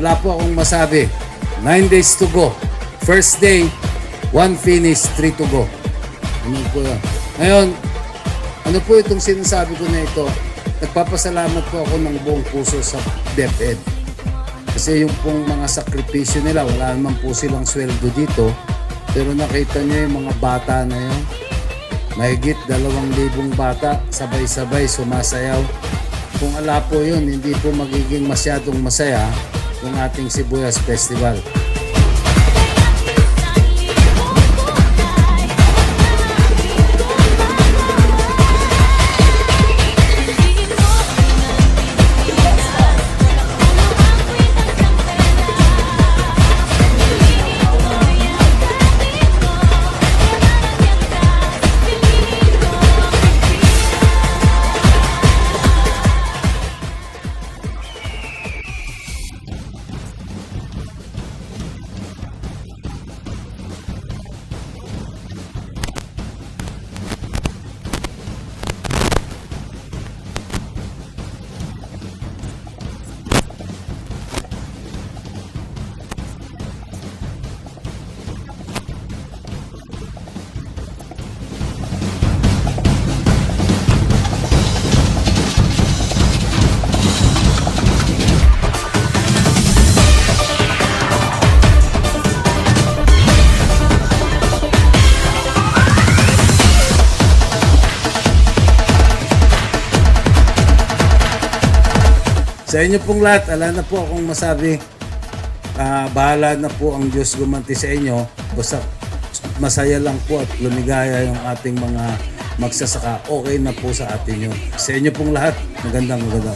wala po akong masabi. 9 days to go. First day, 1 finish, 3 to go. Ano po yan? Ngayon, ano po itong sinasabi ko na ito? Nagpapasalamat po ako ng buong puso sa DepEd. Kasi yung pong mga sakripisyo nila, wala naman po silang sweldo dito. Pero nakita nyo yung mga bata na yun. Mahigit 2,000 bata, sabay-sabay sumasayaw. Kung ala po yun, hindi po magiging masyadong masaya yung ating Sibuyas Festival. Sa inyo pong lahat, ala na po akong masabi. Bahala na po ang Diyos gumanti sa inyo. Basta masaya lang po at lumigaya yung ating mga magsasaka. Okay na po sa atin yun. Sa inyo pong lahat, magandang umaga.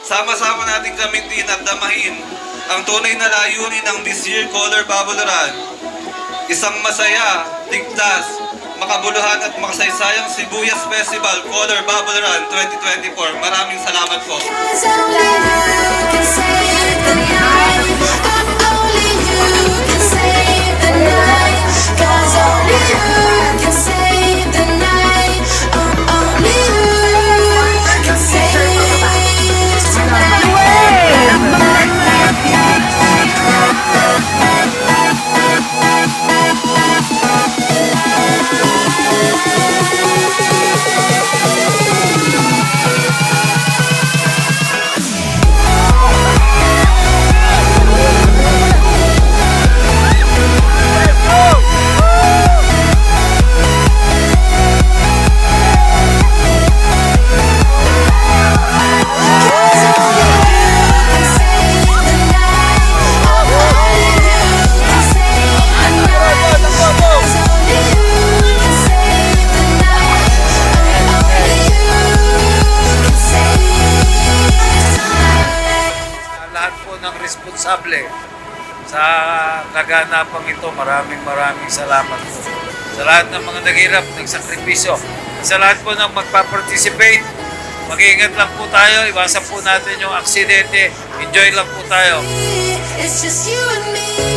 Sama-sama nating gamitin at damahin ang tunay na layunin ng This Year Color Babonoran. Isang masaya, ligtas, makabuluhan at makasaysayang Sibuyas Festival Color Babonoran 2024. Maraming salamat po. responsable sa kaganapang ito. Maraming salamat po. Sa lahat ng mga naghirap, nagsakripisyo. Sa lahat po ng magpa-participate, mag-iingat lang po tayo. Iwasan po natin yung aksidente. Enjoy lang po tayo. It's just you and me.